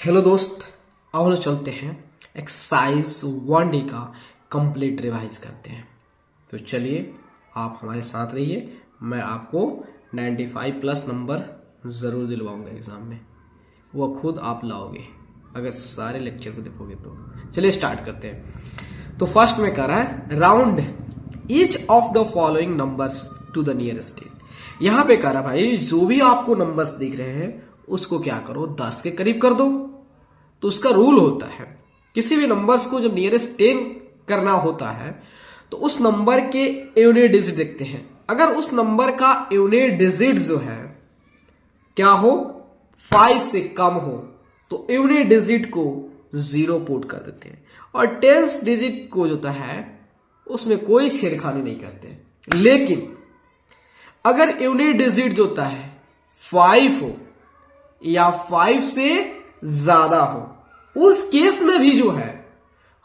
Hello दोस्त, अब हम चलते हैं एक्सरसाइज 1D का कंप्लीट रिवाइज करते हैं। तो चलिए आप हमारे साथ रहिए, मैं आपको 95 प्लस नंबर ज़रूर दिलवाऊंगा एग्ज़ाम में। वो खुद आप लाओगे अगर सारे लेक्चर को देखोगे तो। चलिए स्टार्ट करते हैं। तो फर्स्ट में कह रहा है round each of the following numbers to the nearest 10। यहां पे कह रहा भाई जो भी आपको नंबर्स दिख रहे हैं उसको क्या करो 10 के करीब कर दो। तो उसका रूल होता है किसी भी नंबर्स को जब नियरेस्ट 10 करना होता है तो उस नंबर के यूनिट डिजिट देखते हैं। अगर उस नंबर का यूनिट डिजिट जो है क्या हो 5 से कम हो तो यूनिट डिजिट को 0 पुट कर देते हैं और टेंस डिजिट को जो है उसमें कोई छेड़खानी नहीं करते। लेकिन अगर यूनिट डिजिट जो होता है 5 हो या 5 से ज्यादा हो उस केस में भी जो है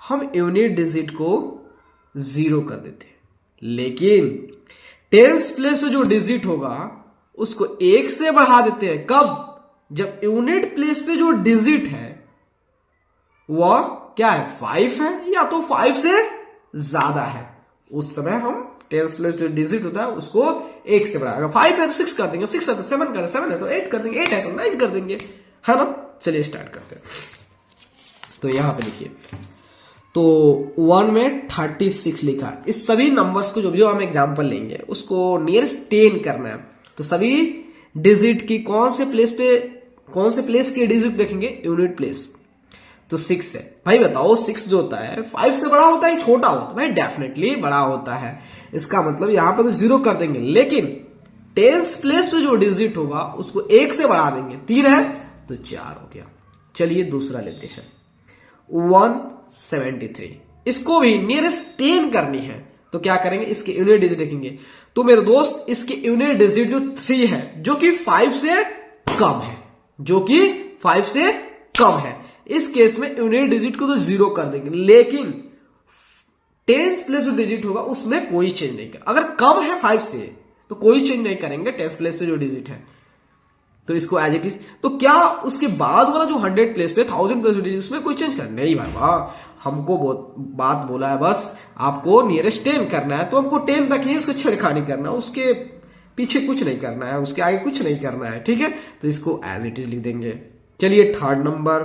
हम यूनिट डिजिट को 0 कर देते हैं। लेकिन टेंस प्लेस में जो डिजिट होगा उसको 1 से बढ़ा देते हैं। कब? जब यूनिट प्लेस पे जो डिजिट है वह क्या है 5 है या तो 5 से ज्यादा है, उस समय हम टेंस प्लेस जो डिजिट होता है उसको 1 से बढ़ाएगा। 5 है तो 6 कर देंगे, 6 है तो 7 कर, 7 है तो 8 कर देंगे, 8 है तो 9 कर देंगे, है ना। चलिए स्टार्ट करते हैं। तो यहां पे देखिए तो 1 में 36 लिखा। इस सभी नंबर्स को जो हम एग्जांपल लेंगे उसको नियरेस्ट 10 करना है। तो सभी डिजिट की कौन से प्लेस के डिजिट देखेंगे यूनिट प्लेस। तो 6 है भाई, बताओ 6 जो होता है 5 से बड़ा होता है छोटा होता है? भाई डेफिनेटली बड़ा होता है। इसका मतलब यहां पर तो 0 कर देंगे, लेकिन टेंस प्लेस पे जो डिजिट होगा उसको 1 से बढ़ा देंगे। 3 है तो 4 हो गया। चलिए दूसरा लेते हैं 173। इसको भी नियरेस्ट 10 करनी है तो क्या करेंगे इसके यूनिट डिजिट देखेंगे। तो मेरे दोस्त इसके यूनिट डिजिट जो 3 है जो कि 5 से कम है, जो कि 5 से कम है, इस केस में यूनिट डिजिट को तो 0 कर देंगे। लेकिन टेंस प्लेस जो डिजिट होगा उसमें कोई चेंज नहीं कर। अगर कम है 5 से तो कोई चेंज नहीं करेंगे टेंस प्लेस पे जो डिजिट है, तो इसको एज इट इज। तो क्या उसके बाद वाला जो 100 प्लेस पे 1000 प्लेस डिजिट उसमें कोई चेंज करना नहीं बाबा। हमको बात बोला है बस आपको नियरेस्ट 10 करना है तो हमको 10 तक ही उसको छेड़खानी करना है, उसके पीछे कुछ नहीं करना है, उसके आगे कुछ नहीं करना है, ठीक है। तो इसको एज इट इज लिख देंगे। चलिए थर्ड नंबर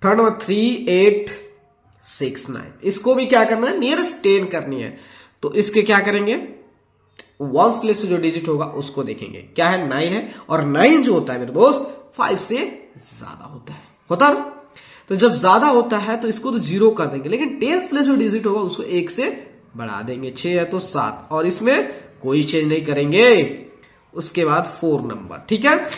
3869। इसको भी क्या करना है नियरेस्ट 10 करनी है। तो इसके क्या करेंगे वंस प्लेस पे जो डिजिट होगा उसको देखेंगे। क्या है 9 है, और 9 जो होता है मेरे दोस्त 5 से ज्यादा होता है ना। तो जब ज्यादा होता है तो इसको तो 0 कर देंगे, लेकिन टेंस प्लेस जो डिजिट होगा उसको 1 से बढ़ा देंगे। 6 है तो 7, और इसमें कोई चेंज नहीं करेंगे। उसके बाद 4 नंबर, ठीक है।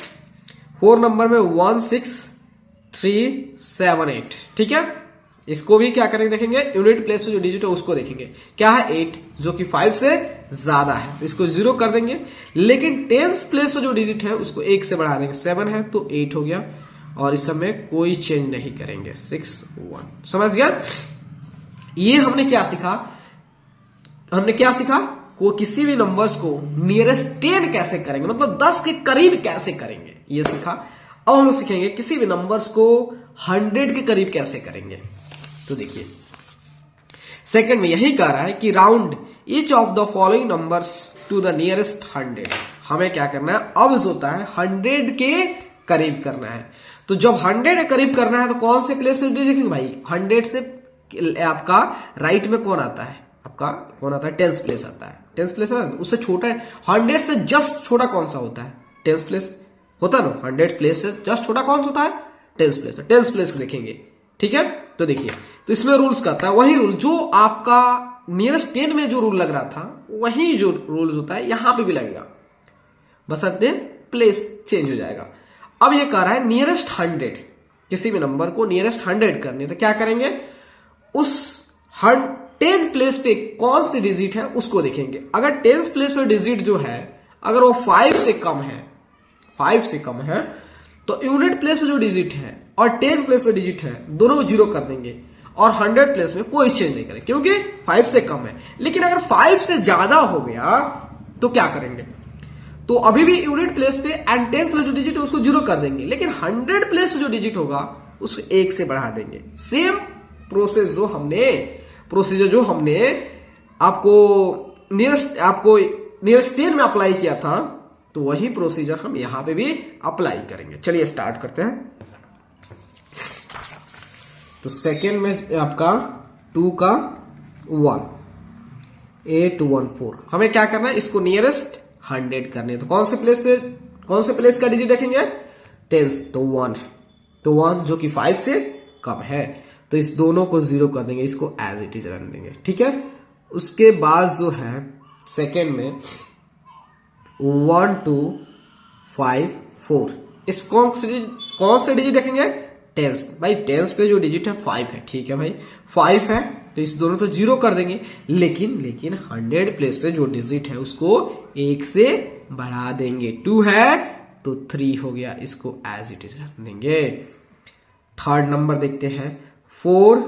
4 नंबर में 16378, ठीक है। इसको भी क्या करेंगे देखेंगे यूनिट प्लेस पे जो डिजिट है उसको देखेंगे। क्या है 8 जो कि 5 से ज्यादा है, तो इसको 0 कर देंगे। लेकिन टेंस प्लेस पे जो डिजिट है उसको 1 से बढ़ा देंगे। 7 है तो 8 हो गया, और इस समय कोई चेंज नहीं करेंगे। 6 1, समझ गया। ये हमने क्या सीखा को किसी भी नंबर्स को नियरेस्ट 10 कैसे करेंगे, मतलब 10 के करीब कैसे करेंगे, ये सीखा। अब हम सीखेंगे किसी भी नंबर्स को 100 के करीब कैसे करेंगे। तो देखिए सेकंड में यही कह रहा है कि round each of the following numbers to the nearest 100। हमें क्या करना है अब जो होता है 100 के करीब करना है। तो जब 100 के करीब करना है तो कौन से प्लेस पे देखेंगे भाई 100 से आपका राइट में कौन आता है, आपका कौन आता है टेंस प्लेस आता है। टेंस प्लेस उससे छोटा है, 100 से जस्ट छोटा कौन सा होता है टेंस प्लेस होता है ना। 100 प्लेस से जस्ट छोटा कौन सा होता है टेंस प्लेस। टेंस प्लेस को देखेंगे, ठीक है। तो देखिए तो इसमें रूल्स करता है वही रूल जो आपका नियरेस्ट 10 में जो रूल लग रहा था वही जो रूल्स होता है यहां पे भी लगेगा, बशर्ते प्लेस चेंज हो जाएगा। अब ये कह रहा है नियरेस्ट 100, किसी भी नंबर को नियरेस्ट 100 करनी है तो क्या करेंगे उस 10 प्लेस पे कौन सी डिजिट है उसको देखेंगे। अगर 10 प्लेस पे डिजिट जो है अगर वो 5 से कम है तो यूनिट प्लेस पे जो डिजिट है और 10 प्लेस पे डिजिट है दोनों को 0 कर देंगे, और 100 प्लेस में कोई चेंज नहीं करेंगे क्योंकि 5 से कम है। लेकिन अगर 5 से ज्यादा हो गया तो क्या करेंगे तो अभी भी यूनिट प्लेस पे एंड 10 प्लेस जो डिजिट है उसको 0 कर देंगे, लेकिन 100 प्लेस पे जो डिजिट होगा उसको 1 से बढ़ा देंगे। सेम प्रोसेस प्रोसीजर जो हमने आपको नियरेस्ट 10 में अप्लाई किया था, तो वही प्रोसीजर हम यहां पे भी अप्लाई करेंगे। चलिए स्टार्ट करते हैं। तो सेकेंड में आपका 2 का 1, 8 1 4, हमें क्या करना है, इसको नियरेस्ट 100 करने। तो कौन से प्लेस का डिजिट रखेंगे, 10, तो 1 है, तो 1 जो कि 5 से कम है, तो इस दोनों को 0 कर देंगे, इसको एज इट इज रहने देंगे। ठीक है, उसके बाद जो है सेकेंड में 1 2 5 4, इस कौन से डिजिट रखेंगे, 10। भाई 10 पे जो डिजिट है 5 है, ठीक है भाई 5 है, तो इस दोनों तो 0 कर देंगे, लेकिन 100 प्लेस पे जो डिजिट है उसको 1 से बढ़ा देंगे। 2 है तो 3 हो गया, इसको एज इट इज रख देंगे। थर्ड नंबर देखते हैं 4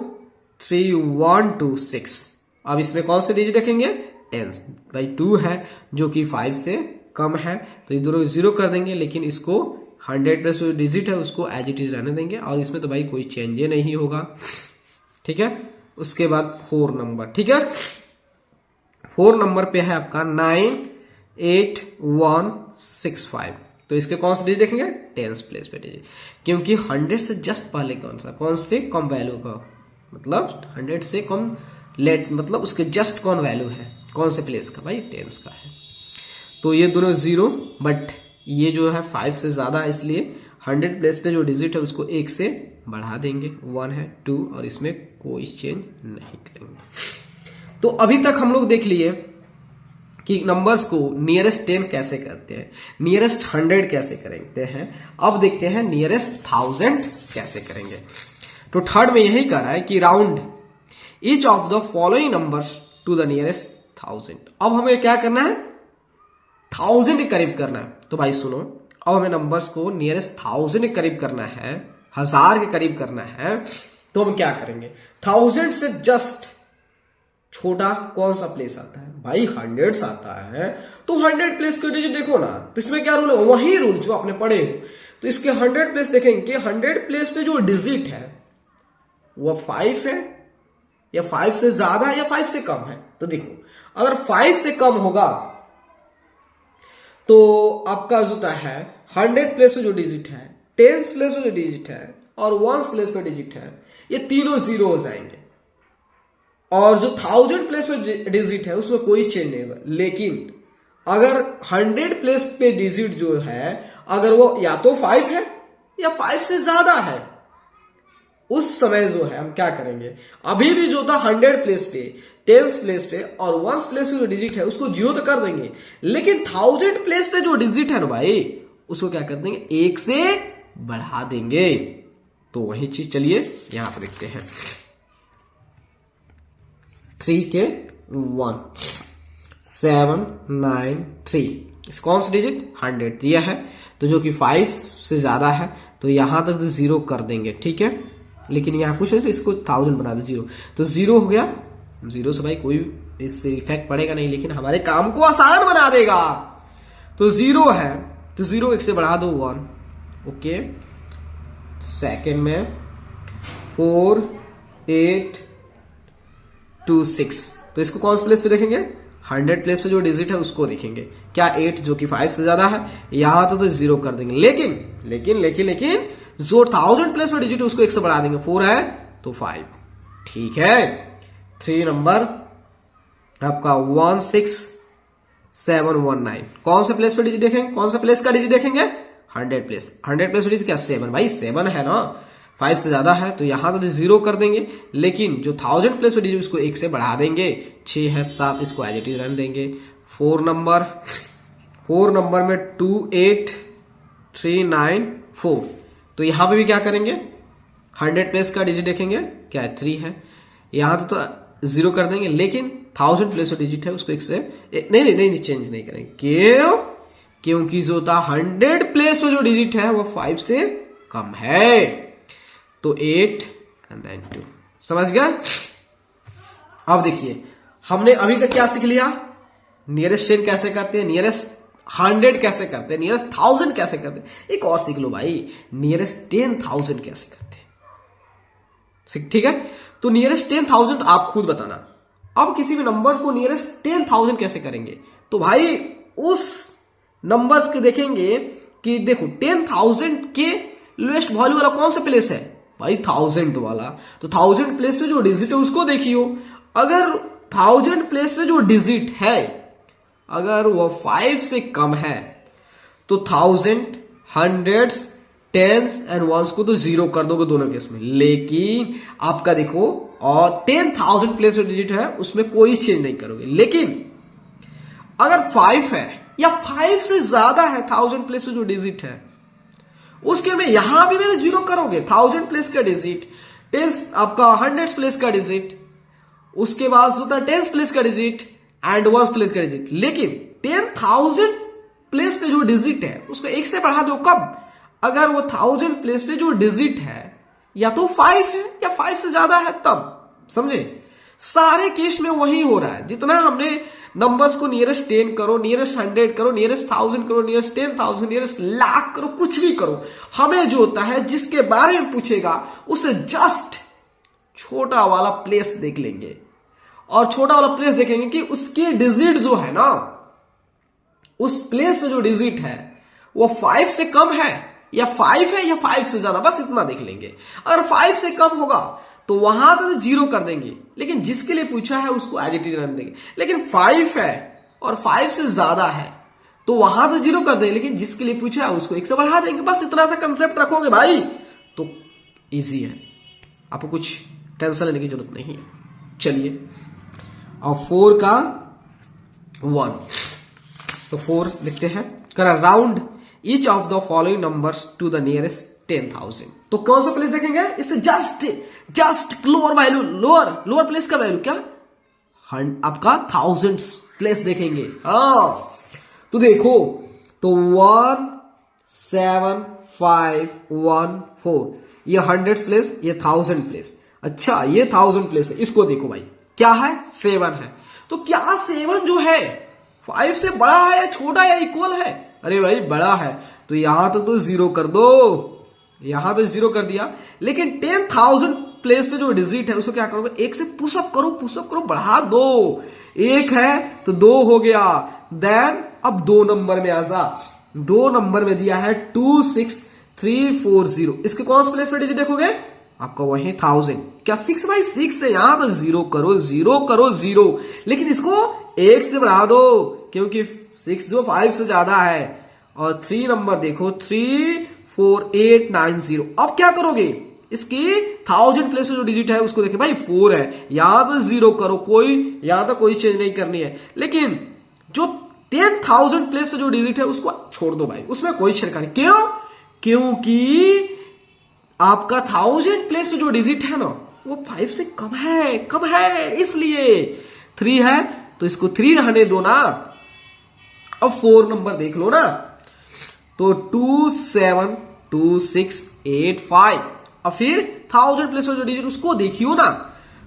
3 1 2 6, अब इसमें कौन से डिजिट रखेंगे, 10। भाई 2 है जो कि 5 से कम है, तो इस दोनों 0 कर देंगे, लेकिन इसको 100 प्लस जो डिजिट है उसको एज इट इज रहने देंगे, और इसमें तो भाई कोई चेंज नहीं होगा। ठीक है, उसके बाद 4 नंबर, ठीक है 4 नंबर पे है आपका 9 8 1 6 5, तो इसके कौन से डिजिट देखेंगे, 10 प्लेस पे डिजिट, क्योंकि 100 से जस्ट पहले कौन से कम वैल्यू का, मतलब 100 से कम मतलब उसके जस्ट कौन वैल्यू है, कौन से प्लेस का, भाई 10 का है। तो ये दोनों 0, बट ये जो है 5 से ज्यादा है, इसलिए 100 प्लेस पे जो डिजिट है उसको 1 से बढ़ा देंगे। 1 है 2, और इसमें कोई चेंज नहीं करेंगे। तो अभी तक हम लोग देख लिए कि नंबर्स को नियरेस्ट 10 कैसे करते हैं, नियरेस्ट 100 कैसे करते हैं। अब देखते हैं नियरेस्ट 1000 कैसे करेंगे। तो थर्ड में यही कह रहा है कि round each of the following numbers to the nearest 1000। अब हमें क्या करना है, 1000 के करीब करना है। तो भाई सुनो, अब हमें नंबर्स को नियरेस्ट 1000 के करीब करना है, 1000 के करीब करना है, तो हम क्या करेंगे, 1000 से जस्ट छोटा कौन सा प्लेस आता है, भाई 100 आता है, तो 100 प्लेस को डिजिट देखो ना, तो इसमें क्या रूल है, वही रूल जो आपने पढ़े हो। तो इसके 100 प्लेस देखेंगे, 100 प्लेस पे जो डिजिट है वो 5 है, या 5 से ज्यादा है, या 5 से कम है। तो देखो, अगर 5 से कम होगा तो आपका जो है 100 प्लेस पे जो डिजिट है, 10 प्लेस पे जो डिजिट है, और 1 प्लेस पे डिजिट है, ये तीनों 0 हो जाएंगे। और जो 1000 प्लेस पे डिजिट है उसमें कोई चेंज नहीं होगा। लेकिन अगर 100 प्लेस पे डिजिट जो है, अगर वो या तो 5 है या 5 से ज्यादा है, उस समय जो है हम क्या करेंगे, अभी भी जो था 100 प्लेस पे, 10 प्लेस पे और 1 प्लेस पे जो डिजिट है उसको 0 तो कर देंगे, लेकिन 1000 प्लेस पे जो डिजिट है ना भाई, उसको क्या कर देंगे, 1 से बढ़ा देंगे। तो वही चीज चलिए यहां पर देखते हैं। 3 के 1 7 9 3, कौन सा डिजिट, 100 दिया है, तो जो कि 5 से ज्यादा है, तो यहां तक तो 0 कर देंगे। ठीक है, लेकिन यहां कुछ नहीं, तो इसको 1000 बना दो 0, तो 0 हो गया। 0 से भाई कोई इससे इफेक्ट पड़ेगा नहीं, लेकिन हमारे काम को आसान बना देगा। तो 0 है, तो 0 1 से बढ़ा दो 1। ओके, सेकेंड में 4 8 2 6, तो इसको कौन से प्लेस पे देखेंगे, 100 प्लेस पे जो डिजिट है उसको देखेंगे। क्या 8 जो कि 5 से ज्यादा है, यहां तो 0 कर देंगे, लेकिन जो 1000 प्लेस पे डिजिट है उसको 1 से बढ़ा देंगे। 4 है तो 5। ठीक है, 3 नंबर आपका 1 6 7 1 9, कौन से प्लेस पे डिजिट देखेंगे, कौन सा प्लेस का डिजिट देखेंगे, 100 प्लेस पे डिजिट क्या 7, भाई 7 है ना, 5 से ज्यादा है, तो यहां तो 0 कर देंगे, लेकिन जो 1000 प्लेस पे डिजिट उसको 1 से बढ़ा देंगे। 6 है 7, इसको एज इट इज रहने देंगे। 4 नंबर में 2 8 3 9 4, तो यहां पे भी क्या करेंगे, 100 प्लेस का डिजिट देखेंगे, क्या है 3 है, यहां तो 0 कर देंगे, लेकिन 1000 प्लेस का डिजिट है उसको 1 से नहीं चेंज नहीं करेंगे। क्यों, क्योंकि जो था 100 प्लेस पे जो डिजिट है वो 5 से कम है, तो 8 एंड देन 2। समझ गया। अब देखिए, हमने अभी तक क्या सीख लिया, नियरेस्ट 10 कैसे करते हैं, नियरेस्ट 100 कैसे करते हैं, नियरेस्ट 1000 कैसे करते हैं, एक और सीख लो भाई, नियरेस्ट 10,000 कैसे करते हैं। ठीक है, तो नियरेस्ट 10,000 आप खुद बताना। अब किसी भी नंबर को नियरेस्ट 10,000 कैसे करेंगे, तो भाई उस नंबर्स के देखेंगे कि देखो 10,000 के लोएस्ट वैल्यू वाला कौन सा प्लेस है भाई, 1000 वाला। तो 1000 प्लेस पे जो डिजिट है उसको देखियो, अगर 1000 प्लेस पे जो डिजिट है अगर वो 5 से कम है तो 1000, हंड्रेड्स, टेंस एंड वंस को तो जीरो कर दोगे दोनों केस में। लेकिन आपका देखो और 10,000 प्लेस पे डिजिट है उसमें कोई चेंज नहीं करोगे। लेकिन अगर 5 है या 5 से ज्यादा है 1000 प्लेस पे जो डिजिट है उसके में यहां भी मैं जीरो करोगे, 1000 प्लेस का डिजिट, टेंस आपका 100 प्लेस का डिजिट, उसके बाद होता है 10 प्लेस का डिजिट एंड 1 प्लेस का डिजिट। लेकिन 10,000 प्लेस पे जो डिजिट है उसको 1 से बढ़ा दो, कब, अगर वो 1000 प्लेस पे जो डिजिट है या तो 5 है या 5 से ज्यादा है तब। समझे, सारे केस में वही हो रहा है। जितना हमने नंबर्स को नियरेस्ट 10 करो, नियरेस्ट 100 करो, नियरेस्ट 1000 करो, नियरेस्ट 10,000, नियरेस्ट लाख करो, कुछ भी करो, हमें जो होता है जिसके बारे में पूछेगा उसे जस्ट छोटा वाला प्लेस देख लेंगे और छोटा वाला प्लेस देखेंगे कि उसकी डिजिट जो है ना, उस प्लेस में जो डिजिट है वो 5 से कम है या 5 है या 5 से ज्यादा, बस इतना देख लेंगे। अगर 5 से कम होगा तो वहां तो जीरो कर देंगे, लेकिन जिसके लिए पूछा है उसको एज इट इज रहने देंगे। लेकिन 5 है और 5 से ज्यादा है तो वहां तो जीरो कर देंगे, लेकिन जिसके लिए पूछा है उसको 1 से बढ़ा देंगे। बस इतना सा कंसेप्ट रखोगे भाई तो इजी है, आपको कुछ टेंशन लेने की जरूरत नहीं है। चलिए, और 4 का 1, तो 4 लिखते हैं, कर round each of the following numbers to the nearest 10,000। तो कौन सा प्लेस देखेंगे, इससे just lower value, lower place का वैल्यू क्या, आपका 1000 प्लेस देखेंगे। हाँ, तो देखो, तो 1 7 5 1 4, ये 100 प्लेस, ये 1000 प्लेस। अच्छा, ये 1000 प्लेस है, इसको देखो भाई क्या है, 7 है। तो क्या 7 जो है 5 से बड़ा है या छोटा या इक्वल है, अरे भाई बड़ा है, तो यहां तो जीरो कर दो, यहां तो जीरो कर दिया। लेकिन 10,000 प्लेस पे जो डिजिट है उसको क्या करोगे, 1 से पुशअप करो, बढ़ा दो, 1 है तो 2 हो गया। देन अब 2 नंबर में आजा, 2 नंबर में दिया है 26340, इसके कौन से प्लेस पे डिजिट देखोगे, आपका वही 1000। क्या 6/6 है, यहां पर जीरो करो, जीरो। लेकिन इसको 1 से बढ़ा दो क्योंकि 6 जो 5 से ज्यादा है। और 3 नंबर देखो 34890। अब क्या करोगे, इसकी 1000 प्लेस में जो डिजिट है उसको देखे भाई 4 है, यहां तो जीरो करो, यहां तो कोई चेंज नहीं करनी है। लेकिन जो 10,000 प्लेस पे जो डिजिट है उसको छोड़ दो भाई, उसमें कोई छिड़कानी। क्यों, क्योंकि आपका 1000 प्लेस पे जो डिजिट है ना वो 5 से कम है, इसलिए 3 है तो इसको 3 रहने दो ना। अब 4 नंबर देख लो ना, तो 272685, अब फिर 1000 प्लेस पे जो डिजिट उसको देखियो ना,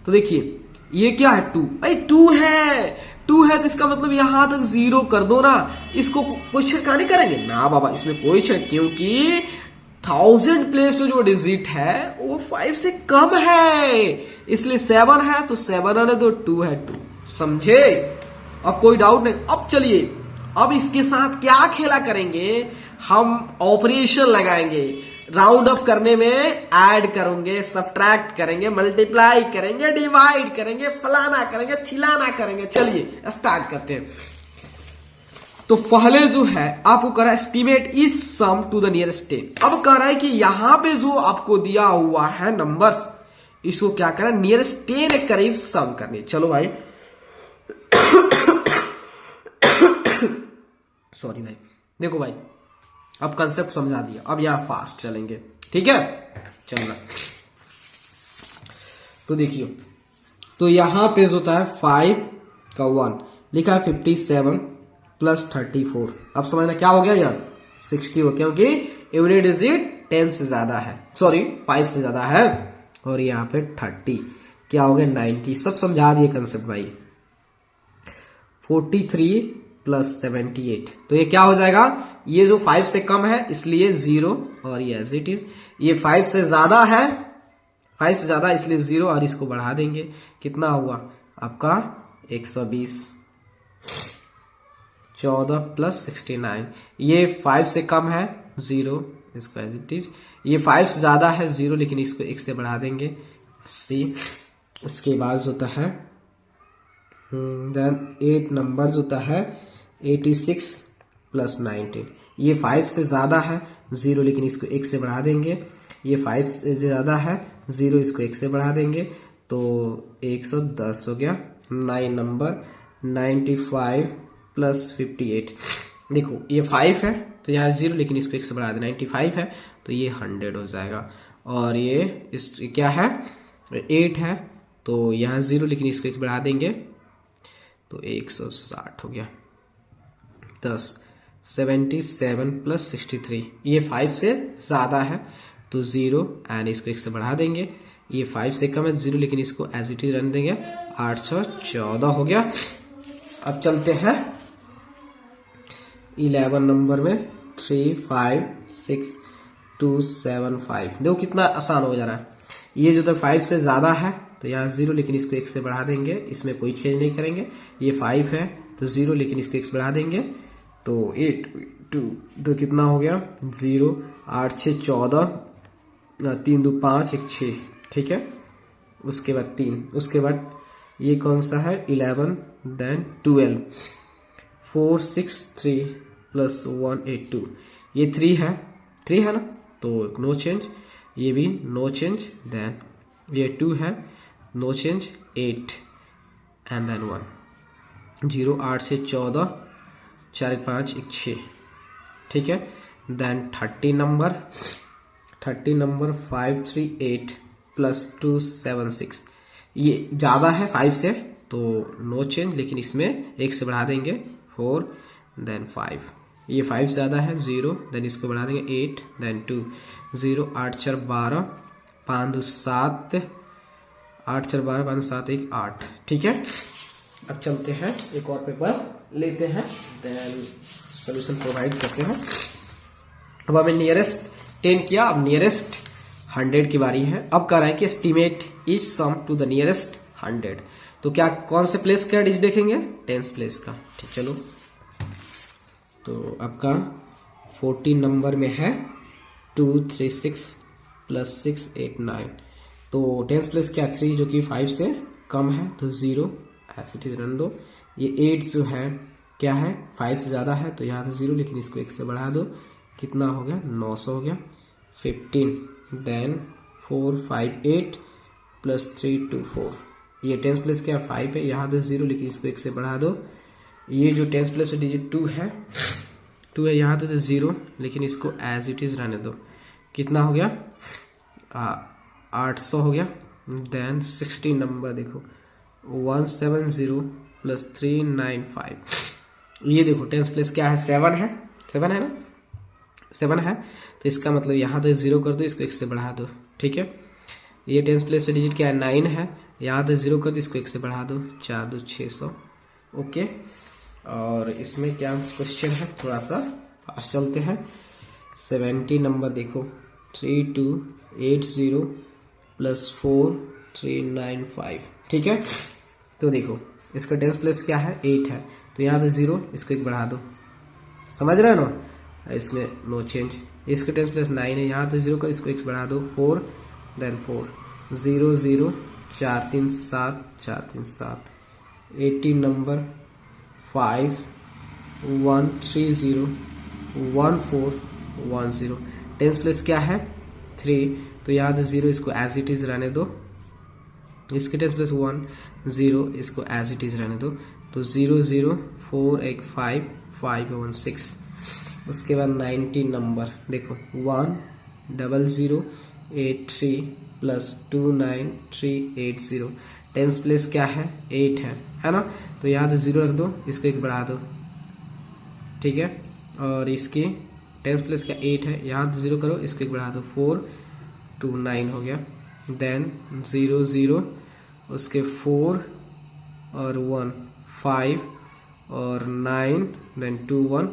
तो देखिए ये क्या है, 2 भाई 2 है तो इसका मतलब यहां तक जीरो कर दो ना, इसको कोई छिड़कानी करेंगे ना बाबा, इसमें कोई छिड़क, क्योंकि 1000 प्लेस पे जो डिजिट है वो 5 से कम है, इसलिए 7 है तो 7 आने दो, 2 है 2। समझे, अब कोई डाउट नहीं। अब चलिए, अब इसके साथ क्या खेला करेंगे, हम ऑपरेशन लगाएंगे, राउंड अप करने में ऐड करेंगे, सब्ट्रैक्ट करेंगे, मल्टीप्लाई करेंगे, डिवाइड करेंगे, फलाना करेंगे, चिलाना करेंगे। चलिए स्टार्ट करते हैं। तो पहले जो है आपको कह रहा है estimate is sum to the nearest 10। अब कह रहा है कि यहां पे जो आपको दिया हुआ है नंबर्स, इसको क्या करा, नियरेस्ट 10 के करीब सम करनी। चलो भाई सॉरी भाई, देखो भाई अब कंसेप्ट समझा दिया, अब यहां फास्ट चलेंगे, ठीक है, चलना। तो देखिए, तो यहां पे जो होता है 5 का 1 लिखा है 57 प्लस 34। अब समझना क्या हो गया यार, 60 हो, क्योंकि यूनिट डिजिट 10 से ज्यादा है, सॉरी 5 से ज्यादा है, और यहाँ पे 30 क्या हो गया 90। सब समझा दिए कंसेप्ट भाई। 43 प्लस 78। तो ये क्या हो जाएगा, ये जो 5 से कम है इसलिए 0 और ये एज इट इज, ये 5 से ज्यादा है, 5 से ज्यादा इसलिए 0 और इसको बढ़ा देंगे, कितना हुआ आपका 120। 14 प्लस 69, ये 5 से कम है 0, इसको एज इट इज, ये 5 से ज्यादा है 0 लेकिन इसको 1 से बढ़ा देंगे 80। उसके बाद होता है देन 8 नंबर होता है 86 प्लस 19, ये 5 से ज्यादा है 0 लेकिन इसको 1 से बढ़ा देंगे, ये 5 से ज्यादा है 0 इसको 1 से बढ़ा देंगे तो 110 हो गया। 9 नंबर 95 प्लस 58, देखो ये 5 है तो यहाँ 0 लेकिन इसको 1 से बढ़ा दें, 95 है तो ये 100 हो जाएगा। और ये इस क्या है 8 है तो यहाँ 0 लेकिन इसको 1 बढ़ा देंगे तो 160 हो गया। 10 77 प्लस 63, ये 5 से ज्यादा है तो 0 एंड इसको 1 से बढ़ा देंगे, ये 5 से कम है 0 लेकिन इसको एज इट इज रहने देंगे, 814 हो गया। अब चलते हैं 11 नंबर में 3 5 6 2 7 5, देखो कितना आसान हो जा रहा है। ये जो तो 5 से ज्यादा है तो यहाँ 0 लेकिन इसको 1 से बढ़ा देंगे, इसमें कोई चेंज नहीं करेंगे, ये 5 है तो 0 लेकिन इसको 1 से बढ़ा देंगे तो 8 2 तो कितना हो गया 0 8 6 14 3 2 5 1 6, ठीक है। उसके बाद 3, उसके बाद ये कौन सा है 11 देन 12 4 6 3 प्लस 1 8 2, ये 3 है ना तो नो चेंज, ये भी नो चेंज, देन ये 2 है नो चेंज, 8 एंड देन 1 0 8 से 14 4 5 1 6, ठीक है। देन 30 नंबर 5 3 8 प्लस 2 7 6, ये ज्यादा है 5 से तो नो चेंज लेकिन इसमें 1 से बढ़ा देंगे 4 देन 5, ये 5 ज्यादा है 0 देन इसको बढ़ा देंगे 8 देन 2 0 8 4 12 5 2 7 8 4 12 5 7 1 8, ठीक है। अब चलते हैं एक और पेपर लेते हैं देन सोल्यूशन प्रोवाइड करते हैं। अब हमें नियरेस्ट 10 किया, अब नियरेस्ट 100 की बारी है। अब कह रहा है कि estimate each sum to the nearest 100, तो क्या कौन से प्लेस का डिजिट देखेंगे 10th प्लेस का, ठीक। चलो तो आपका 14 नंबर में है 2 3 6 प्लस 6 8 9, तो 10th प्लेस क्या 3 जो कि 5 से कम है तो 0 एज इट इज रन दो। ये 8 जो है क्या है 5 से ज्यादा है तो यहाँ से 0 लेकिन इसको 1 से बढ़ा दो, कितना हो गया 900 हो गया। 15 देन 4 5 8 प्लस 3 2 4, ये 10th प्लेस क्या 5 है, यहाँ से 0 लेकिन इसको 1 से बढ़ा दो। ये जो 10th प्लेस में डिजिट 2 है यहाँ तो 0 लेकिन इसको एज इट इज रहने दो, कितना हो गया 800 हो गया। देन 16 नंबर देखो 170 प्लस 395, ये देखो 10th प्लेस क्या है 7 है ना 7 है तो इसका मतलब यहाँ तक 0 कर दो, इसको 1 से बढ़ा दो, ठीक है। ये 10th प्लेस में डिजिट क्या है 9 है, यहाँ तक 0 कर दो, इसको 1 से बढ़ा दो, 4 2 600, ओके। और इसमें क्या क्वेश्चन है थोड़ा सा फास्ट चलते हैं। 70 नंबर देखो 3280 प्लस 4395, ठीक है। तो देखो इसका 10th प्लेस क्या है 8 है तो यहाँ से 0 इसको 1 बढ़ा दो, समझ रहे हो ना, इसमें नो चेंज। इसका 10th प्लेस 9 है, यहाँ से 0 का इसको 1 बढ़ा दो 4 देन 4 0 0 4 3 7 4 3 7। 18 नंबर 5 1 3 0 1 4 1 0, 10th प्लेस क्या है 3 तो यहाँ से 0 इसको एज इट इज रहने दो, इसके 10th प्लेस 1 0 इसको एज इट इज रहने दो, तो 0 0 4 1 5 5 1 6। उसके बाद 19 नंबर देखो 1 0 0 8 3 प्लस 2 9 3 8 0, 10th प्लेस क्या है 8 है ना, तो यहाँ से 0 रख दो, इसको 1 बढ़ा दो, ठीक है। और इसकी 10th प्लेस क्या 8 है, यहाँ से 0 करो, इसको 1 बढ़ा दो, 4 2 9 हो गया। देन 0 0 उसके 4 और 1 5 और 9 देन 2 1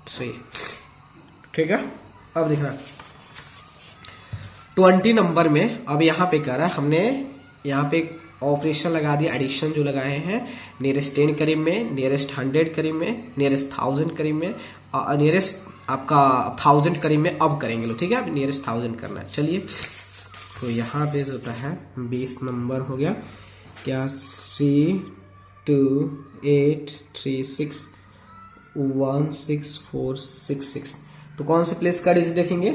3। ठीक है, अब देखना 20 नंबर में अब यहाँ पे कह रहा है, हमने यहाँ पे ऑपरेशन लगा दिया, एडिशन जो लगाए हैं, नियरेस्ट 10 करीब में, नियरेस्ट 100 करीब में, नियरेस्ट 1000 करीब में, नियरेस्ट आपका 1000 करीब में अब करेंगे लोग। ठीक है, अब नियरेस्ट 1000 करना है। चलिए, तो यहाँ पे जो होता है 20 नंबर हो गया क्या, 3 2 8 3 6 1 6 4 6 6। तो कौन से प्लेस का डिजिट देखेंगे,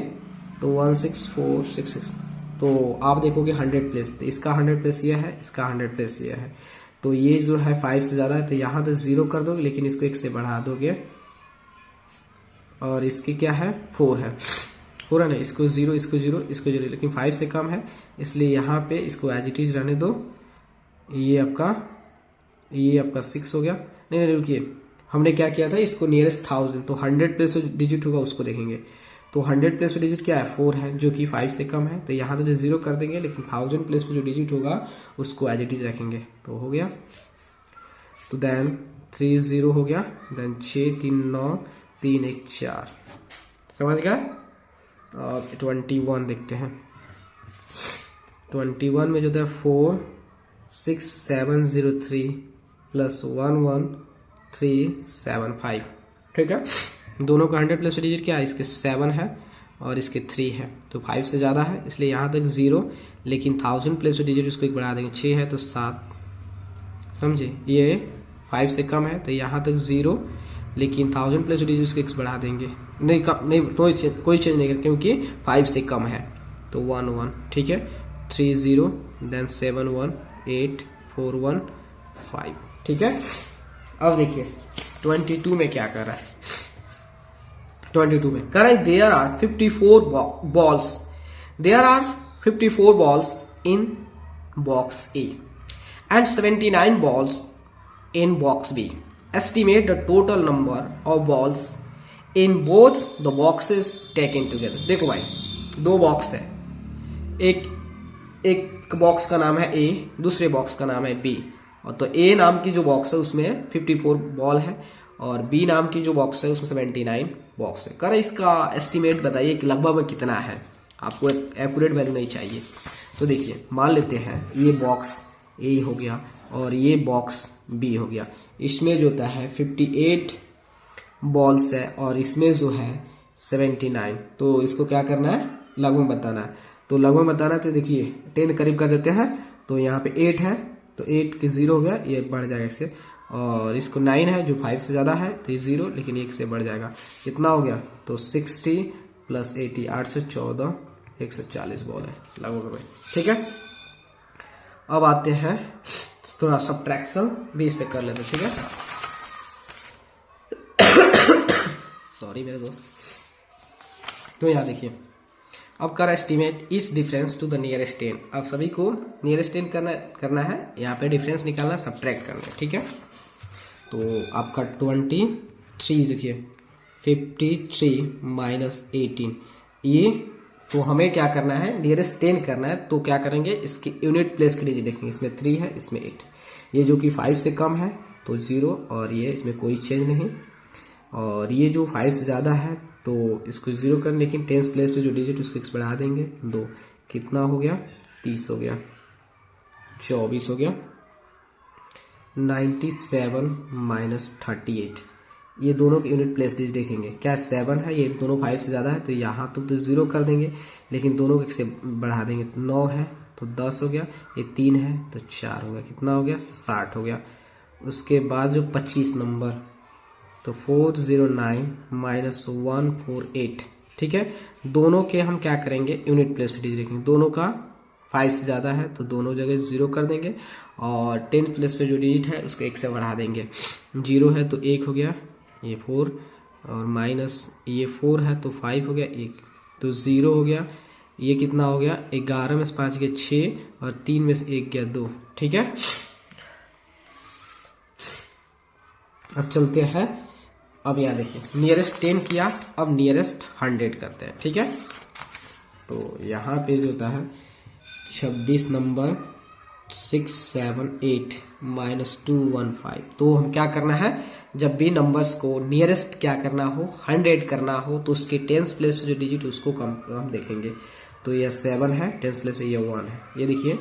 तो 1 6 4 6 6। तो आप देखोगे 100 प्लेस, तो इसका 100 प्लेस ये है, इसका 100 प्लेस ये है। तो ये जो है 5 से ज़्यादा है, तो यहाँ तो 0 कर दोगे, लेकिन इसको 1 से बढ़ा दोगे, और इसकी क्या है 4 है, 4 है ना, इसको 0 इसको 0 इसको 0, लेकिन 5 से कम है, इसलिए यहाँ पे इसको एज इट इज रहने दो। ये आपका 6 हो गया। नहीं नहीं रुकिए, हमने क्या किया था, इसको नियरेस्ट 1000, तो 100 प्लेस जो डिजिट होगा उसको देखेंगे। तो 100 प्लेस पे डिजिट क्या है 4 है, जो कि 5 से कम है, तो यहाँ तो 0 कर देंगे, लेकिन 1000 प्लेस पे जो डिजिट होगा उसको एज इट इज रखेंगे। तो हो गया, तो देन 3 0 हो गया, देन 6 3 9 3 1 4। समझ गया। अब 21 देखते हैं। 21 में जो था 4 6 7 0 3 प्लस 1 1 3 7 5। ठीक है, दोनों का 100 प्लस डिजिट क्या है, इसके 7 है और इसके 3 है, तो 5 से ज़्यादा है, इसलिए यहाँ तक 0, लेकिन 1000 प्लस डिजिट उसको एक बढ़ा देंगे, 6 है तो 7। समझे, ये 5 से कम है, तो यहाँ तक 0, लेकिन 1000 प्लस डिजिट उसको एक बढ़ा देंगे, नहीं कोई चेंज नहीं कर, क्योंकि 5 से कम है, तो 1 1। ठीक है, 3 0 देन 7 1 8 4 1 5। ठीक है, अब देखिए 22 में क्या कर रहा है। 22 में कर रहा है, there are 54 balls, there are 54 balls in box A and 79 balls in box B. Estimate the total number of balls in both the boxes taken together. देखो भाई, दो बॉक्स है, एक बॉक्स का नाम है A, दूसरे बॉक्स का नाम है B। और तो A नाम की जो बॉक्स है उसमें 54 बॉल है, और B नाम की जो बॉक्स है उसमें 79 बॉक्स है। कर इसका एस्टिमेट बताइए कि लगभग में कितना है, आपको एक्यूरेट वैल्यू नहीं चाहिए। तो देखिए, मान लेते हैं ये बॉक्स A हो गया और ये बॉक्स B हो गया, इसमें जो होता है 58 बॉल्स है और इसमें जो है 79। तो इसको क्या करना है, लगभग बताना है। तो लगभग बताना है, तो देखिए 10 करीब कर देते हैं, तो यहाँ पे 8 है, तो 8 के 0 हो गया, ये बढ़ जाएगा इससे, और इसको 9 है जो 5 से ज़्यादा है, तो ये 0, लेकिन 1 से बढ़ जाएगा, कितना हो गया, तो 60 प्लस 80 814 140 बॉल है लगभग में। ठीक है, अब आते हैं थोड़ा सब्ट्रैक्शन भी इस पे कर लेते हैं। ठीक है, सॉरी मेरे दोस्त। तो यहाँ देखिए, अब कर एस्टिमेट इस डिफरेंस टू द नियरेस्ट 10। अब सभी को नियरेस्ट 10 करना है, यहाँ पे डिफरेंस निकालना, सब्ट्रैक्ट करना है। ठीक है, तो आपका 23 देखिए 53 माइनस 18, ये तो हमें क्या करना है, नियरेस्ट 10 करना है। तो क्या करेंगे, इसकी यूनिट प्लेस के डिजिट देखेंगे, इसमें 3 है, इसमें 8, ये जो कि 5 से कम है तो 0, और ये इसमें कोई चेंज नहीं, और ये जो 5 से ज़्यादा है तो इसको 0 कर, लेकिन 10 प्लेस पे जो डिजिट उसको x बढ़ा देंगे 2, कितना हो गया 30 हो गया, 24 हो गया, 97 माइनस 38। ये दोनों के यूनिट प्लेस डिजिट देखेंगे, क्या 7 है, ये दोनों 5 से ज़्यादा है, तो यहाँ तो 0 कर देंगे, लेकिन दोनों को x से बढ़ा देंगे, 9 है तो 10 हो गया, ये 3 है तो 4 हो गया, कितना हो गया 60 हो गया। उसके बाद जो 25 नंबर, तो 409 माइनस 148। ठीक है, दोनों के हम क्या करेंगे, यूनिट प्लेस पे डिजिट देखेंगे, दोनों का 5 से ज़्यादा है तो दोनों जगह 0 कर देंगे, और 10 प्लेस पे जो डिजिट है उसको 1 से बढ़ा देंगे, 0 है तो 1 हो गया, ये 4, और माइनस ये 4 है तो 5 हो गया, 1 तो 0 हो गया, ये कितना हो गया 11 में से 5 गया 6, और 3 में से 1 गया 2। ठीक है, अब चलते हैं, अब यहाँ देखिए नियरेस्ट 10 किया, अब नियरेस्ट 100 करते हैं। ठीक है, तो यहाँ पे जो होता है 26 नंबर 678 -215। तो हम क्या करना है, जब भी नंबर्स को नियरेस्ट क्या करना हो 100 करना हो तो उसके टेंस प्लेस पे जो डिजिट उसको हम देखेंगे। तो यह 7 है, टेंस प्लेस पे ये 1 है। ये देखिए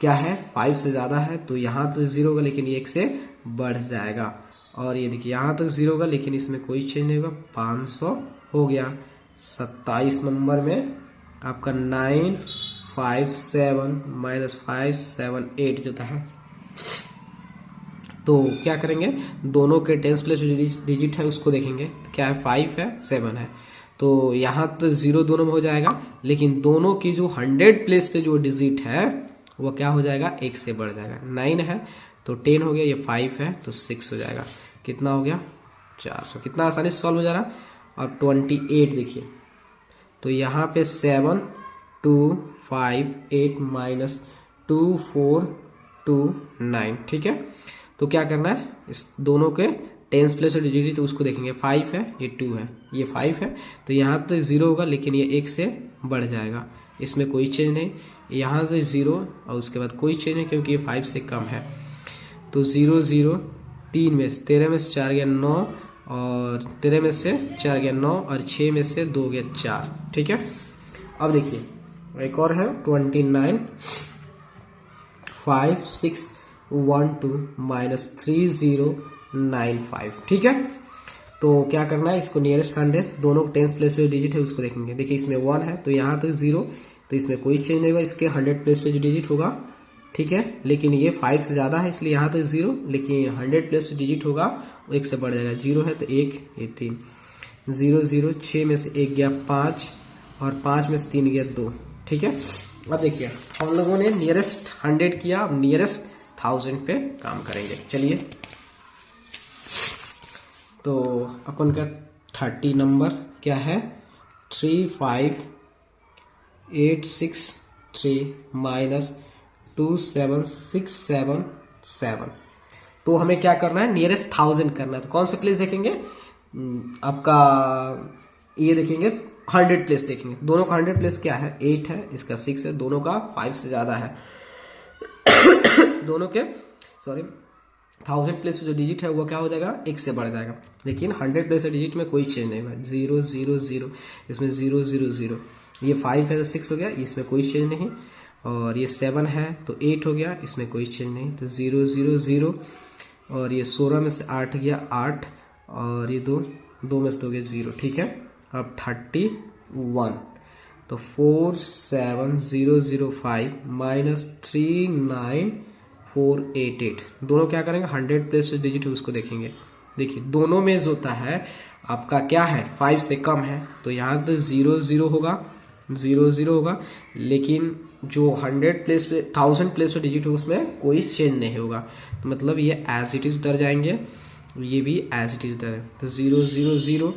क्या है, 5 से ज्यादा है तो यहाँ तो 0 होगा लेकिन ये 1 से बढ़ जाएगा। और ये देखिए यहाँ तक 0 होगा लेकिन इसमें कोई चेंज नहीं होगा, 500 हो गया। 27 नंबर में आपका 957 -578 जो था। तो क्या करेंगे, दोनों के टेंस प्लेस डिजिट है उसको देखेंगे। तो क्या है, 5 है 7 है, तो यहाँ तो 0 दोनों में हो जाएगा लेकिन दोनों की जो 100 प्लेस पे जो डिजिट है वो क्या हो जाएगा, 1 से बढ़ जाएगा। 9 है तो 10 हो गया, ये 5 है तो 6 हो जाएगा। कितना हो गया, 400। कितना आसानी से सॉल्व हो जा रहा है। और 28 देखिए, तो यहाँ पे 7 2 5 8 -2 4 2 9, ठीक है। तो क्या करना है, इस दोनों के टेंस प्लेस और डिजिट तो उसको देखेंगे। 5 है, ये 2 है, ये 5 है, तो यहाँ तो 0 होगा लेकिन ये 1 से बढ़ जाएगा, इसमें कोई चेंज नहीं। यहाँ से 0 और उसके बाद कोई चेंज नहीं क्योंकि ये 5 से कम है। तो 0 0 3 में से 13 में से 4 गया 9, और 13 में से 4 गया 9, और 6 में से 2 गया 4, ठीक है। अब देखिए एक और है 29 5 6 1 2 -3095, ठीक है। तो क्या करना है, इसको नियरेस्ट 100 दोनों टेंस प्लेस पे डिजिट है उसको देखेंगे। देखिए इसमें 1 है तो यहाँ तक 0, तो इसमें कोई चेंज नहीं होगा, इसके 100 प्लेस पे जो डिजिट होगा, ठीक है। लेकिन ये 5 से ज्यादा है इसलिए यहाँ तक 0, लेकिन 100 प्लेस पे डिजिट होगा वो 1 से बढ़ जाएगा। 0 है तो 1, ये 3, 0 0 6 में से 1 गया 5, और 5 में से 3 गया 2, ठीक है। अब देखिए हम लोगों ने नियरेस्ट 100 किया, अब नियरेस्ट 1000 पे काम करेंगे। चलिए, तो अपन का 30 नंबर क्या है, 35863 -27677। तो हमें क्या करना है, नियरेस्ट 1000 करना है। तो कौन सा प्लेस देखेंगे, आपका ये देखेंगे 100 प्लेस देखेंगे। दोनों का 100 प्लेस क्या है, 8 है, इसका 6 है, दोनों का 5 से ज्यादा है। दोनों के 1000 प्लेस पे जो डिजिट है वो क्या हो जाएगा, 1 से बढ़ जाएगा। लेकिन 100 प्लेस डिजिट में कोई चेंज नहीं हुआ। 0 0 0, इसमें 0 0 0, ये 5 है तो 6 हो गया, इसमें कोई चेंज नहीं। और ये 7 है तो 8 हो गया, इसमें कोई चेंज नहीं। तो 0 0 0, और ये 16 में से 8 गया 8, और ये 2 में से 2 गया 0, ठीक है। अब 31, तो 47005 -39488, दोनों क्या करेंगे, 100 प्लेस डिजिट है उसको देखेंगे। देखिए दोनों में जो होता है आपका क्या है, 5 से कम है, तो यहाँ तो 0 0 होगा, 0 0 होगा, लेकिन जो 100 प्लेस पे 1000 प्लेस पे डिजिट है उसमें कोई चेंज नहीं होगा। तो मतलब ये एज इट इज उतर जाएंगे, ये भी एज इट इज उतर जाएंगे। तो 0 0 0,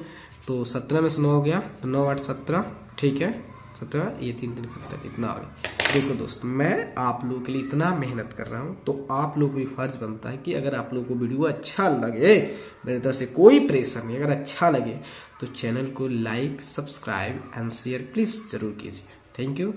तो 17 में से 9 हो गया, तो 9 8 17, ठीक है, 17, ये 3 3 17, इतना हो गया। देखो दोस्त, मैं आप लोगों के लिए इतना मेहनत कर रहा हूँ तो आप लोगों को भी फर्ज बनता है कि अगर आप लोगों को वीडियो अच्छा लगे, मेरी तरफ से कोई प्रेशर नहीं, अगर अच्छा लगे तो चैनल को like, subscribe and share please जरूर कीजिए। Thank you.